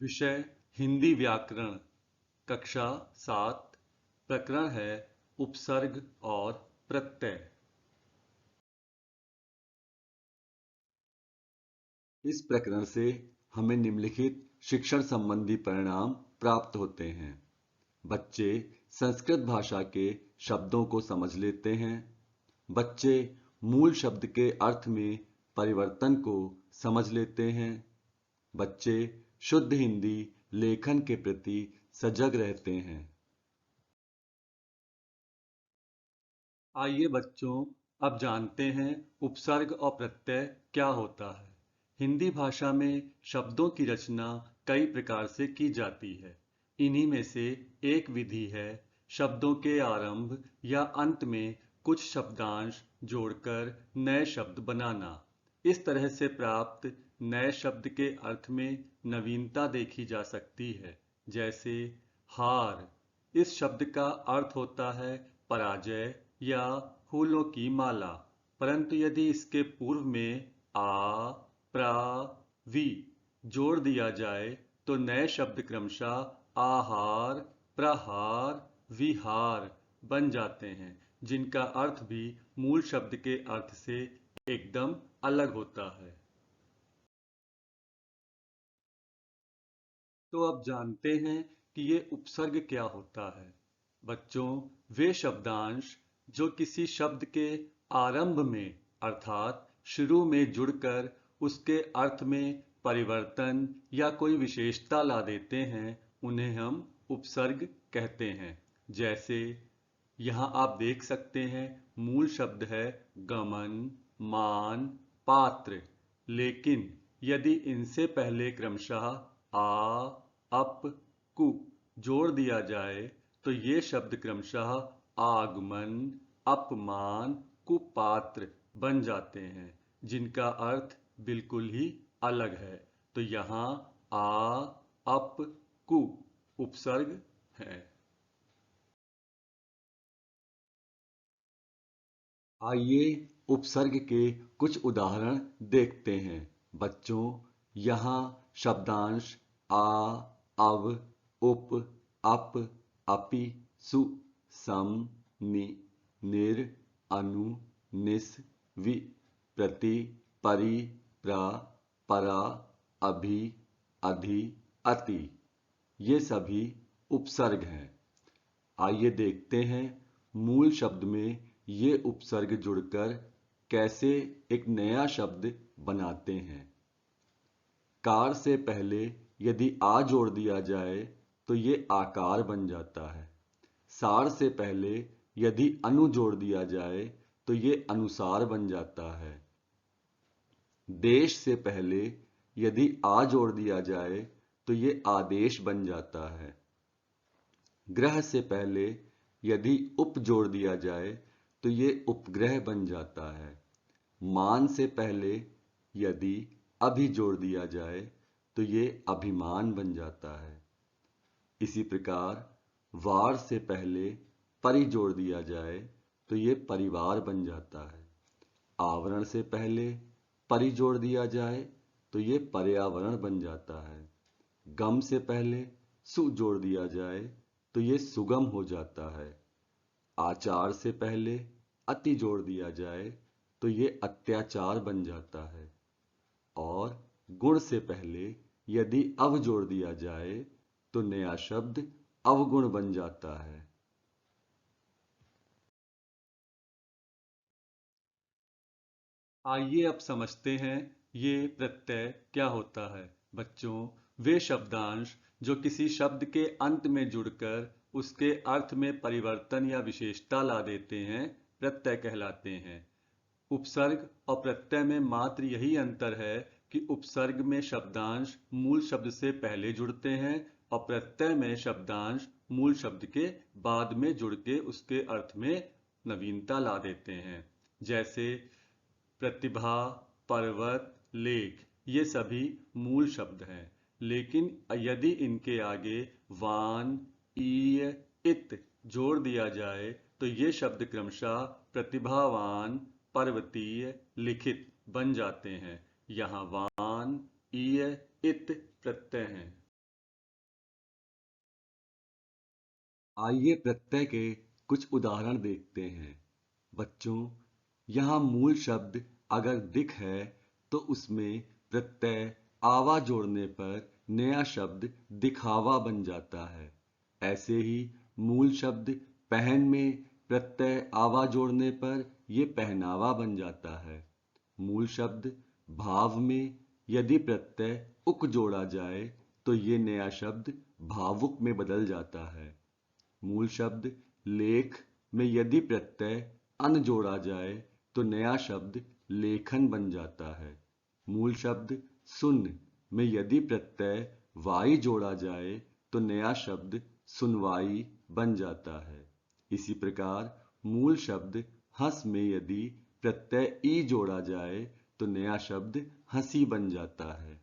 विषय हिंदी व्याकरण, कक्षा 7। प्रकरण है उपसर्ग और प्रत्यय। इस प्रकरण से हमें निम्नलिखित शिक्षण संबंधी परिणाम प्राप्त होते हैं। बच्चे संस्कृत भाषा के शब्दों को समझ लेते हैं। बच्चे मूल शब्द के अर्थ में परिवर्तन को समझ लेते हैं। बच्चे शुद्ध हिंदी लेखन के प्रति सजग रहते हैं। आइए बच्चों, अब जानते हैं उपसर्ग और प्रत्यय क्या होता है। हिंदी भाषा में शब्दों की रचना कई प्रकार से की जाती है। इन्हीं में से एक विधि है शब्दों के आरंभ या अंत में कुछ शब्दांश जोड़कर नए शब्द बनाना। इस तरह से प्राप्त नए शब्द के अर्थ में नवीनता देखी जा सकती है। जैसे हार, इस शब्द का अर्थ होता है पराजय या फूलों की माला, परंतु यदि इसके पूर्व में आ, प्रा, वी जोड़ दिया जाए तो नए शब्द क्रमशः आहार, प्रहार, विहार बन जाते हैं, जिनका अर्थ भी मूल शब्द के अर्थ से एकदम अलग होता है। तो अब जानते हैं कि ये उपसर्ग क्या होता है। बच्चों, वे शब्दांश जो किसी शब्द के आरंभ में अर्थात शुरू में जुड़कर उसके अर्थ में परिवर्तन या कोई विशेषता ला देते हैं, उन्हें हम उपसर्ग कहते हैं। जैसे यहाँ आप देख सकते हैं, मूल शब्द है गमन, मान, पात्र, लेकिन यदि इनसे पहले क्रमशः आ, अप, कु जोड़ दिया जाए तो ये शब्द क्रमशः आगमन, अपमान, कुपात्र बन जाते हैं, जिनका अर्थ बिल्कुल ही अलग है। तो यहाँ आ, अप, कु उपसर्ग है। आइए उपसर्ग के कुछ उदाहरण देखते हैं। बच्चों, यहाँ शब्दांश आ, अव, उप, अप, अपि, सु, सम, नि, निर, अनु, निस, वि, प्रति, परि, प्रा, परा, अभि, अधि, अति, ये सभी उपसर्ग हैं। आइए देखते हैं मूल शब्द में ये उपसर्ग जुड़कर कैसे एक नया शब्द बनाते हैं। कार से पहले यदि आ जोड़ दिया जाए तो ये आकार बन जाता है। सार से पहले यदि अनु जोड़ दिया जाए तो ये अनुसार बन जाता है। देश से पहले यदि आ जोड़ दिया जाए तो ये आदेश बन जाता है। ग्रह से पहले यदि उप जोड़ दिया जाए तो ये उपग्रह बन जाता है। मान से पहले यदि अभि जोड़ दिया जाए तो ये अभिमान बन जाता है। इसी प्रकार वार से पहले परि जोड़ दिया जाए तो ये परिवार बन जाता है। आवरण से पहले परि जोड़ दिया जाए तो ये पर्यावरण बन जाता है। गम से पहले सु जोड़ दिया जाए तो ये सुगम हो जाता है। आचार से पहले अति जोड़ दिया जाए तो ये अत्याचार बन जाता है। और गुण से पहले यदि अव जोड़ दिया जाए तो नया शब्द अवगुण बन जाता है। आइए अब समझते हैं ये प्रत्यय क्या होता है। बच्चों, वे शब्दांश जो किसी शब्द के अंत में जुड़कर उसके अर्थ में परिवर्तन या विशेषता ला देते हैं, प्रत्यय कहलाते हैं। उपसर्ग और प्रत्यय में मात्र यही अंतर है कि उपसर्ग में शब्दांश मूल शब्द से पहले जुड़ते हैं और प्रत्यय में शब्दांश मूल शब्द के बाद में जुड़ के उसके अर्थ में नवीनता ला देते हैं। जैसे प्रतिभा, पर्वत, लेख, ये सभी मूल शब्द हैं, लेकिन यदि इनके आगे वान, ईय, इत जोड़ दिया जाए तो ये शब्द क्रमशः प्रतिभावान, पर्वतीय, लिखित बन जाते हैं। यहाँ वान, ईय, इत प्रत्यय हैं। आइए प्रत्यय के कुछ उदाहरण देखते हैं। बच्चों, यहाँ मूल शब्द अगर दिख है तो उसमें प्रत्यय आवा जोड़ने पर नया शब्द दिखावा बन जाता है। ऐसे ही मूल शब्द पहन में प्रत्यय आवा जोड़ने पर ये पहनावा बन जाता है। मूल शब्द भाव में यदि प्रत्यय उक जोड़ा जाए तो ये नया शब्द भावुक में बदल जाता है। मूल शब्द लेख में यदि प्रत्यय अन जोड़ा जाए तो नया शब्द लेखन बन जाता है। मूल शब्द सुन में यदि प्रत्यय वाई जोड़ा जाए तो नया शब्द सुनवाई बन जाता है। इसी प्रकार मूल शब्द हंस में यदि प्रत्यय ई जोड़ा जाए तो नया शब्द हंसी बन जाता है।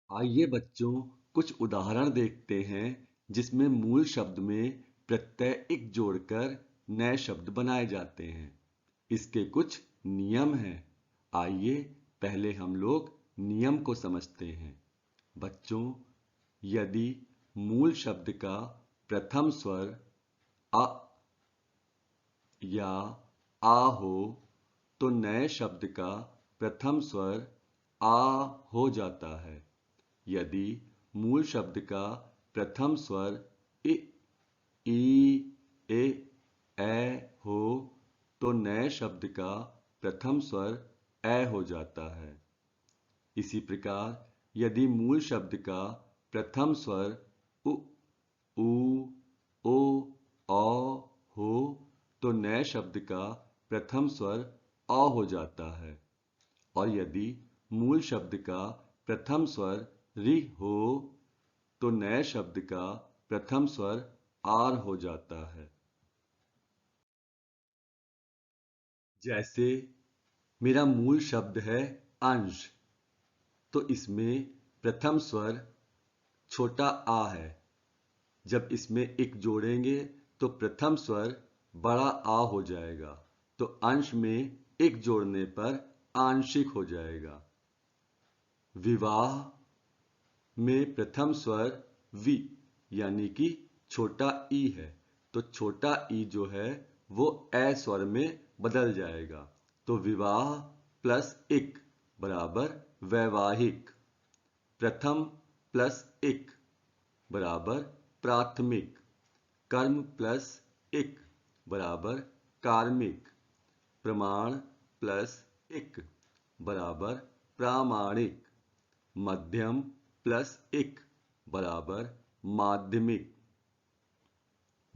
आइए बच्चों कुछ उदाहरण देखते हैं जिसमें मूल शब्द में प्रत्यय इक जोड़कर नए शब्द बनाए जाते हैं। इसके कुछ नियम हैं। आइए पहले हम लोग नियम को समझते हैं। बच्चों, यदि मूल शब्द का प्रथम स्वर अ या आ हो तो नए शब्द का प्रथम स्वर आ हो जाता है। यदि मूल शब्द का प्रथम स्वर इ, ई, ए, हो तो नए शब्द का प्रथम स्वर ए हो जाता है। इसी प्रकार यदि मूल शब्द का प्रथम स्वर उ, ऊ, ओ, औ हो तो नए शब्द का प्रथम स्वर अ हो जाता है। और यदि मूल शब्द का प्रथम स्वर रि हो तो नए शब्द का प्रथम स्वर आर हो जाता है। जैसे मेरा मूल शब्द है अंश, तो इसमें प्रथम स्वर छोटा आ है। जब इसमें एक जोड़ेंगे तो प्रथम स्वर बड़ा आ हो जाएगा, तो अंश में एक जोड़ने पर आंशिक हो जाएगा। विवाह में प्रथम स्वर वि यानी कि छोटा ई है, तो छोटा ई जो है वो ए स्वर में बदल जाएगा, तो विवाह प्लस इक बराबर वैवाहिक। प्रथम प्लस इक बराबर प्राथमिक। कर्म प्लस इक बराबर कार्मिक। प्रमाण प्लस इक बराबर प्रामाणिक। मध्यम प्लस इक बराबर माध्यमिक।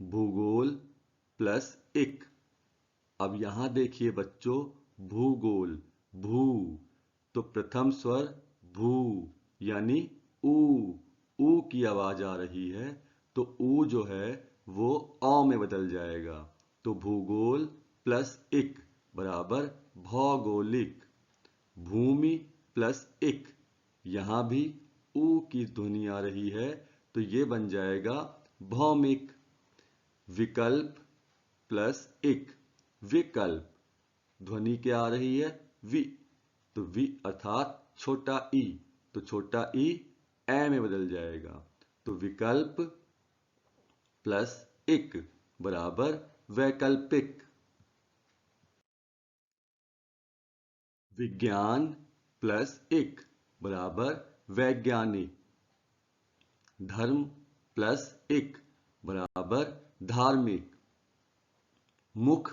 भूगोल प्लस इक। अब यहां देखिए बच्चों, भूगोल भू तो प्रथम स्वर भू यानी ऊ की आवाज आ रही है, तो ऊ जो है वो औ में बदल जाएगा, तो भूगोल प्लस इक बराबर भौगोलिक। भूमि प्लस इक, यहां भी ऊ की ध्वनि आ रही है, तो ये बन जाएगा भौमिक। विकल्प प्लस इक विकल्प, ध्वनि क्या आ रही है वि, तो वि अर्थात छोटा ई, तो छोटा ई ए में बदल जाएगा, तो विकल्प प्लस इक बराबर वैकल्पिक। विज्ञान प्लस इक बराबर वैज्ञानिक। धर्म प्लस इक बराबर धार्मिक। मुख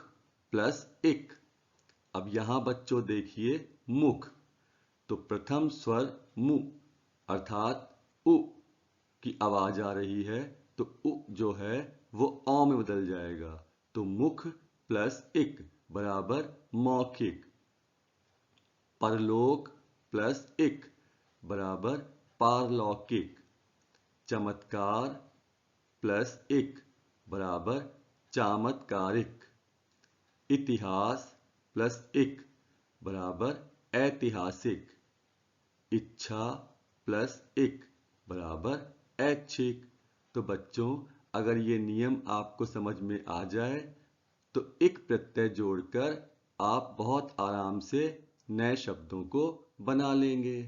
प्लस इक, अब यहां बच्चों देखिए मुख, तो प्रथम स्वर मु अर्थात उ की आवाज आ रही है, तो उ जो है वो औ में बदल जाएगा, तो मुख प्लस इक बराबर मौखिक। परलोक प्लस इक बराबर पारलौकिक। चमत्कार प्लस इक बराबर चामत्कारिक। इतिहास प्लस इक बराबर ऐतिहासिक। इच्छा प्लस इक बराबर ऐच्छिक। तो बच्चों, अगर ये नियम आपको समझ में आ जाए तो इक प्रत्यय जोड़कर आप बहुत आराम से नए शब्दों को बना लेंगे।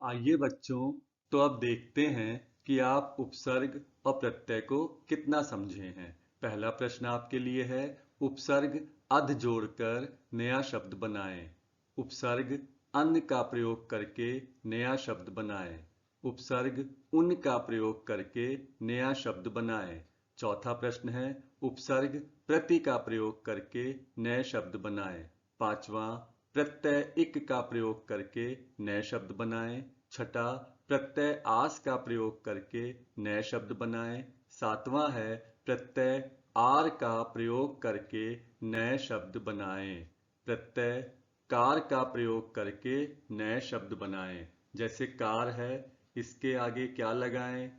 आइए बच्चों, तो अब देखते हैं कि आप उपसर्ग और प्रत्यय को कितना समझे हैं। पहला प्रश्न आपके लिए है, उपसर्ग अध जोड़कर नया शब्द बनाएं। उपसर्ग अन का प्रयोग करके नया शब्द बनाएं। उपसर्ग उन का प्रयोग करके नया शब्द बनाएं। चौथा प्रश्न है, उपसर्ग प्रति का प्रयोग करके नए शब्द बनाएं। पांचवा, प्रत्यय इक का प्रयोग करके नए शब्द बनाएं। छठा, प्रत्यय आस का प्रयोग करके नए शब्द बनाएं। सातवां है, प्रत्यय आर का प्रयोग करके नए शब्द बनाएं। प्रत्यय कार का प्रयोग करके नए शब्द बनाएं। जैसे कार है, इसके आगे क्या लगाएं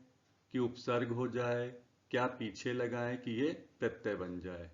कि उपसर्ग हो जाए, क्या पीछे लगाएं कि ये प्रत्यय बन जाए।